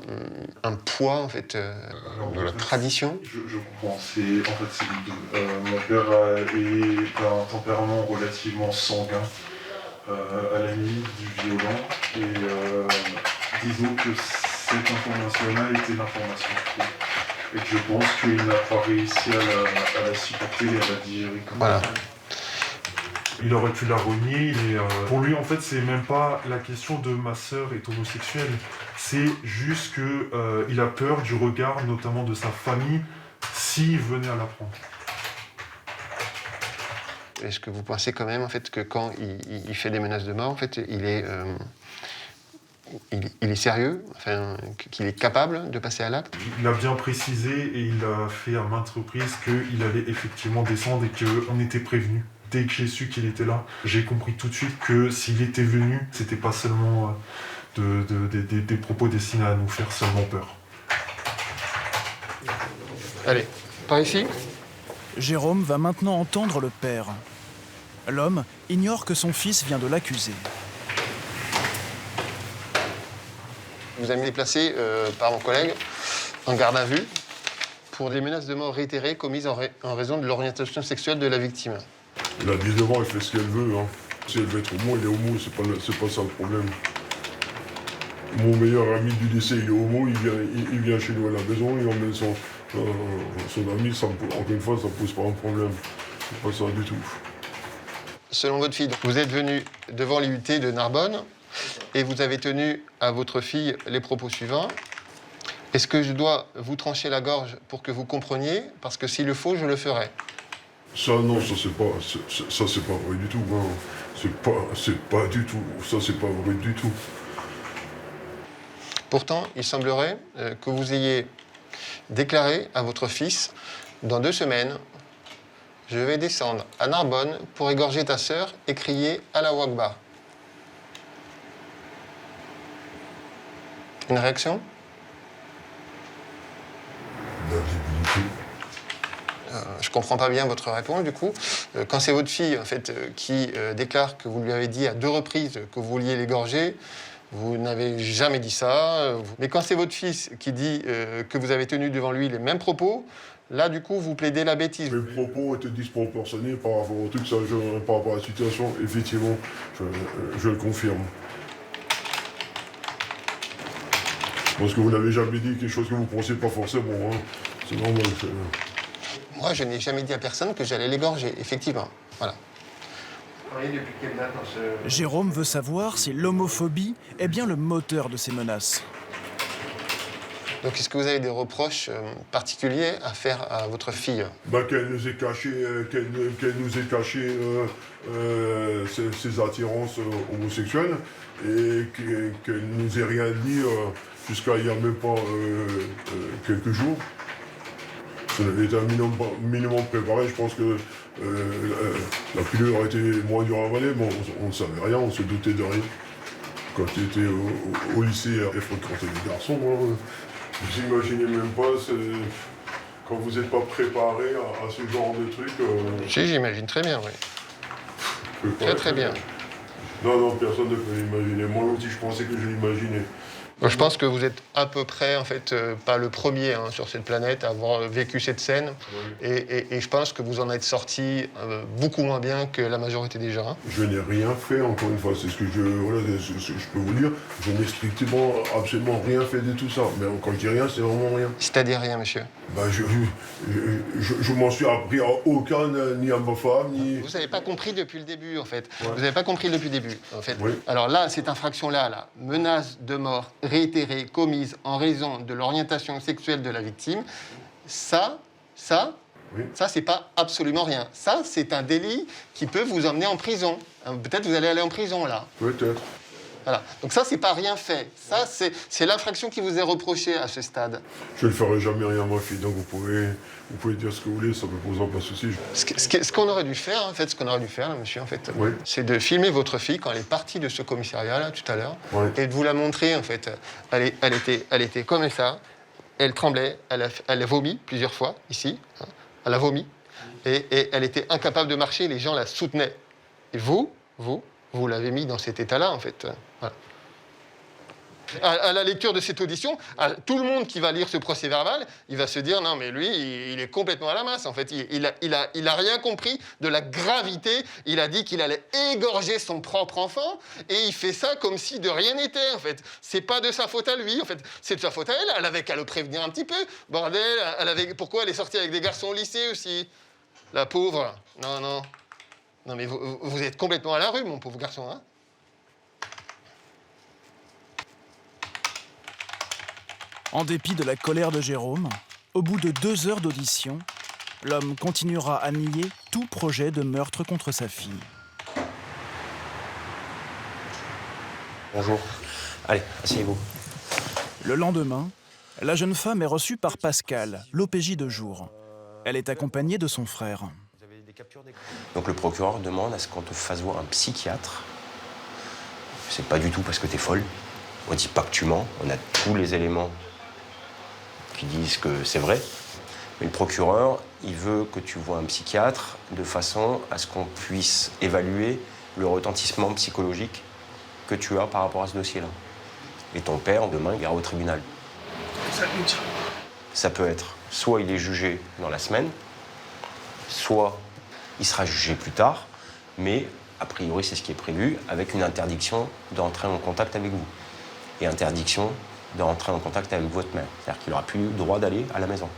un poids en fait de la tradition. Je comprends. En fait, c'est les deux. Mon père est d'un tempérament relativement sanguin, à la limite du violent, et disons que cette information-là était l'information clé. Et que je pense qu'il n'a pas réussi à la supporter et à la digérer comme ça. Il aurait pu la renier, et pour lui, en fait, c'est même pas la question de ma sœur est homosexuelle. C'est juste qu'il a peur du regard, notamment de sa famille, s'il venait à l'apprendre. Est-ce que vous pensez quand même, en fait, que quand il fait des menaces de mort, en fait, il est sérieux, enfin, qu'il est capable de passer à l'acte? Il a bien précisé et il a fait à maintes reprises qu'il allait effectivement descendre et qu'on était prévenu. Dès que j'ai su qu'il était là, j'ai compris tout de suite que s'il était venu, c'était pas seulement des propos destinés à nous faire seulement peur. Allez, par ici. Jérôme va maintenant entendre le père. L'homme ignore que son fils vient de l'accuser. Vous avez été placé par mon collègue en garde à vue pour des menaces de mort réitérées commises en raison de l'orientation sexuelle de la victime. La vie de mort, elle fait ce qu'elle veut. Hein. Si elle veut être homo, elle est homo, c'est pas ça le problème. Mon meilleur ami du lycée, il est homo, il vient chez nous à la maison, il emmène son ami, encore une fois, ça ne pose pas un problème. C'est pas ça du tout. Selon votre fille, vous êtes venu devant l'IUT de Narbonne et vous avez tenu à votre fille les propos suivants. Est-ce que je dois vous trancher la gorge pour que vous compreniez? Parce que s'il le faut, je le ferai. Ça, non, ça c'est pas vrai du tout. Hein. C'est pas du tout. Ça, c'est pas vrai du tout. Pourtant, il semblerait que vous ayez déclaré à votre fils, dans 2 semaines, je vais descendre à Narbonne pour égorger ta sœur et crier à la Wakba. Une réaction? Je comprends pas bien votre réponse, du coup. Quand c'est votre fille, en fait, qui déclare que vous lui avez dit à 2 reprises que vous vouliez l'égorger, vous n'avez jamais dit ça. Mais quand c'est votre fils qui dit que vous avez tenu devant lui les mêmes propos, Là, du coup, vous plaidez la bêtise. Mes propos étaient disproportionnés par rapport au truc, par rapport à la situation. Effectivement, je le confirme. Parce que vous n'avez jamais dit quelque chose que vous ne pensiez pas forcément. Hein. C'est normal. Moi, je n'ai jamais dit à personne que j'allais l'égorger, effectivement. Voilà. Jérôme veut savoir si l'homophobie est bien le moteur de ces menaces. Donc, est-ce que vous avez des reproches particuliers à faire à votre fille? Qu'elle nous ait caché, ses attirances homosexuelles et qu'elle ne nous ait rien dit jusqu'à il n'y a même pas quelques jours. Si on avait été un minimum préparé, je pense que la pilule aurait été moins dure à avaler, mais on ne savait rien, on se doutait de rien. Quand tu étais au lycée et fréquentais des garçons, vous n'imaginez même pas, quand vous n'êtes pas préparé à ce genre de truc. Si, j'imagine très bien, oui. Très bien. Non, personne ne peut l'imaginer. Moi aussi, je pensais que je l'imaginais. Je pense que vous êtes à peu près, en fait, pas le premier sur cette planète à avoir vécu cette scène. Oui. Et je pense que vous en êtes sorti beaucoup moins bien que la majorité des gens. Je n'ai rien fait, encore une fois. C'est ce que je peux vous dire. Je n'ai strictement, absolument rien fait de tout ça. Mais quand je dis rien, c'est vraiment rien. C'est-à-dire rien, monsieur? Je m'en suis appris à aucun, ni à ma femme, ni... Vous n'avez pas compris depuis le début, en fait. Ouais. Vous n'avez pas compris depuis le début, en fait. Oui. Alors là, cette infraction-là, menace de mort réitérée, commise en raison de l'orientation sexuelle de la victime, ça, c'est pas absolument rien. Ça, c'est un délit qui peut vous emmener en prison. Peut-être vous allez aller en prison, là. Peut-être. Voilà. Donc ça, c'est pas rien fait. Ça, c'est l'infraction qui vous est reprochée à ce stade. Je ne ferai jamais rien à ma fille, donc vous pouvez dire ce que vous voulez, ça ne me posera pas de souci. Ce qu'on aurait dû faire, en fait, monsieur, en fait, oui, c'est de filmer votre fille quand elle est partie de ce commissariat, là, tout à l'heure, oui, et de vous la montrer, en fait. Elle était comme ça, elle tremblait, elle a vomi plusieurs fois, ici, hein, elle a vomi, et elle était incapable de marcher, les gens la soutenaient. Et vous l'avez mis dans cet état-là, en fait. Voilà. À la lecture de cette audition, tout le monde qui va lire ce procès-verbal, il va se dire, non, mais lui, il est complètement à la masse, en fait. Il a rien compris de la gravité. Il a dit qu'il allait égorger son propre enfant, et il fait ça comme si de rien n'était, en fait. C'est pas de sa faute à lui, en fait. C'est de sa faute à elle. Elle avait qu'à le prévenir un petit peu. Bordel, pourquoi elle est sortie avec des garçons au lycée aussi? La pauvre. Non. Non, mais vous êtes complètement à la rue, mon pauvre garçon, hein? En dépit de la colère de Jérôme, au bout de 2 heures d'audition, l'homme continuera à nier tout projet de meurtre contre sa fille. Bonjour. Allez, asseyez-vous. Le lendemain, la jeune femme est reçue par Pascal, l'OPJ de jour. Elle est accompagnée de son frère. Donc le procureur demande à ce qu'on te fasse voir un psychiatre. C'est pas du tout parce que t'es folle. On dit pas que tu mens. On a tous les éléments qui disent que c'est vrai. Mais le procureur, il veut que tu vois un psychiatre de façon à ce qu'on puisse évaluer le retentissement psychologique que tu as par rapport à ce dossier-là. Et ton père, demain, il ira au tribunal. Ça veut dire? Ça peut être soit il est jugé dans la semaine, soit il sera jugé plus tard, mais a priori c'est ce qui est prévu, avec une interdiction d'entrer en contact avec vous. Et interdiction d'entrer en contact avec votre mère. C'est-à-dire qu'il n'aura plus le droit d'aller à la maison.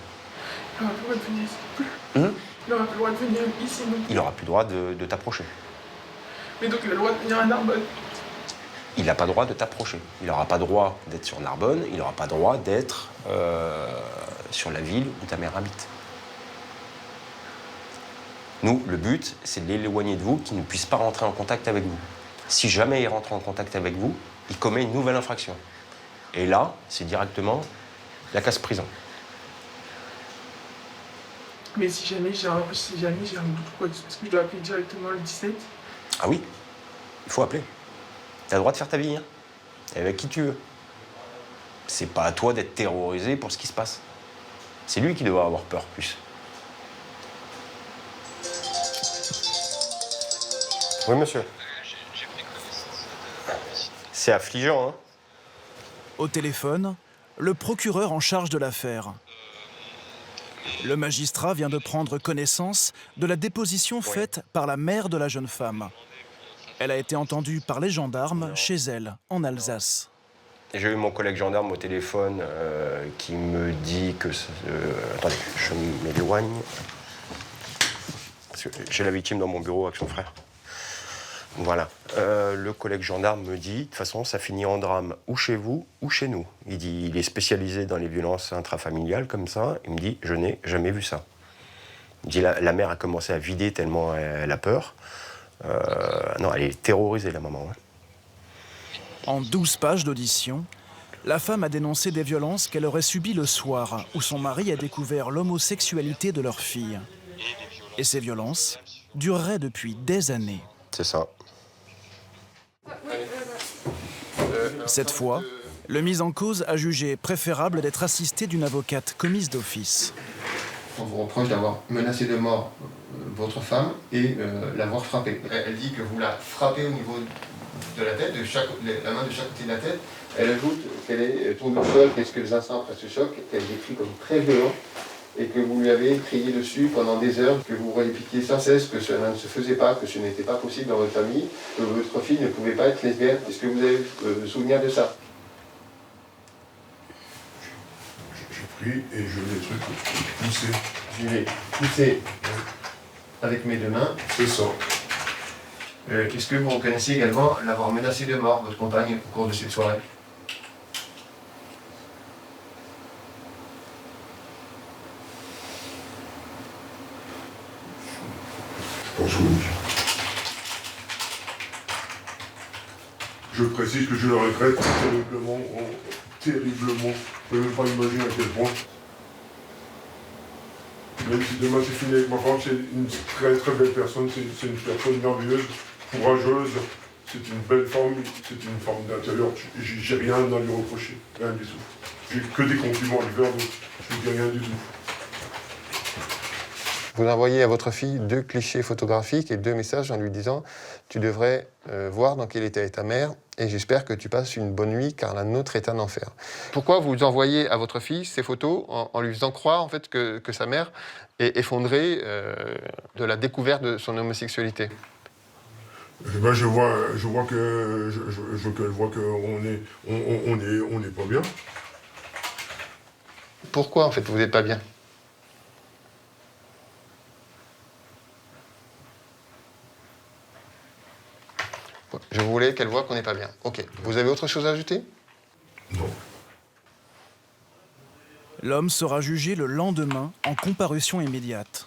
Il n'aura plus le droit de venir ici. Il n'aura plus le droit de venir ici. Il n'aura plus le droit de t'approcher. Mais donc il a le droit de venir à Narbonne? Il n'a pas le droit de t'approcher. Il n'aura pas le droit d'être sur Narbonne, il n'aura pas le droit d'être sur la ville où ta mère habite. Nous, le but, c'est de l'éloigner de vous, qu'il ne puisse pas rentrer en contact avec vous. Si jamais il rentre en contact avec vous, il commet une nouvelle infraction. Et là, c'est directement la casse-prison. Mais si jamais j'ai un doute, quoi, est-ce que je dois appeler directement le 17? Ah oui, il faut appeler. Tu as le droit de faire ta vie, hein, avec qui tu veux. C'est pas à toi d'être terrorisé pour ce qui se passe. C'est lui qui doit avoir peur plus. Oui, monsieur. C'est affligeant, hein. Au téléphone, le procureur en charge de l'affaire. Le magistrat vient de prendre connaissance de la déposition faite par la mère de la jeune femme. Elle a été entendue par les gendarmes chez elle, en Alsace. J'ai eu mon collègue gendarme au téléphone qui me dit que... attendez, je m'éloigne. Parce que j'ai la victime dans mon bureau avec son frère. Voilà. Le collègue gendarme me dit, de toute façon, ça finit en drame, ou chez vous, ou chez nous. Il dit, il est spécialisé dans les violences intrafamiliales, comme ça. Il me dit, je n'ai jamais vu ça. Il dit, la mère a commencé à vider tellement elle a peur. Non, elle est terrorisée, la maman. Hein. En 12 pages d'audition, la femme a dénoncé des violences qu'elle aurait subies le soir où son mari a découvert l'homosexualité de leur fille. Et ces violences dureraient depuis des années. C'est ça. Cette fois, le mis en cause a jugé préférable d'être assisté d'une avocate commise d'office. On vous reproche d'avoir menacé de mort votre femme et l'avoir frappée. Elle dit que vous la frappez au niveau de la tête, la main de chaque côté de la tête. Elle ajoute qu'elle est tombée au sol, quelques instants après ce choc, qu'elle décrit comme très violent et que vous lui avez crié dessus pendant des heures, que vous répétiez sans cesse que cela ne se faisait pas, que ce n'était pas possible dans votre famille, que votre fille ne pouvait pas être lesbienne. Est-ce que vous avez souvenir de ça? J'ai pris et je l'ai poussé. Je l'ai poussé avec mes deux mains. C'est ça. Qu'est-ce que vous reconnaissez également l'avoir menacé de mort, votre compagne, au cours de cette soirée? Je pense oui. Je précise que je le regrette terriblement, terriblement. Vous ne pouvez même pas imaginer à quel point. Même si demain c'est fini avec ma femme, c'est une très très belle personne, c'est une personne merveilleuse, courageuse, c'est une belle femme, c'est une femme d'intérieur. J'ai rien à lui reprocher, rien du tout. J'ai que des compliments à lui faire, donc je ne dis rien du tout. Vous envoyez à votre fille 2 clichés photographiques et 2 messages en lui disant « Tu devrais voir dans quel état est ta mère et j'espère que tu passes une bonne nuit car la nôtre est un enfer. » Pourquoi vous envoyez à votre fille ces photos en lui faisant croire en fait, que sa mère est effondrée de la découverte de son homosexualité? Ben je vois qu'elle voit qu'on n'est pas bien. Pourquoi en fait vous n'êtes pas bien? Je voulais qu'elle voie qu'on n'est pas bien. Ok. Vous avez autre chose à ajouter? Non. L'homme sera jugé le lendemain en comparution immédiate.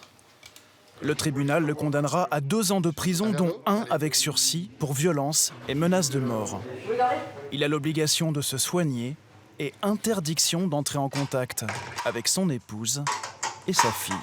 Le tribunal le condamnera à 2 ans de prison, dont 1 avec sursis pour violence et menace de mort. Il a l'obligation de se soigner et interdiction d'entrer en contact avec son épouse et sa fille.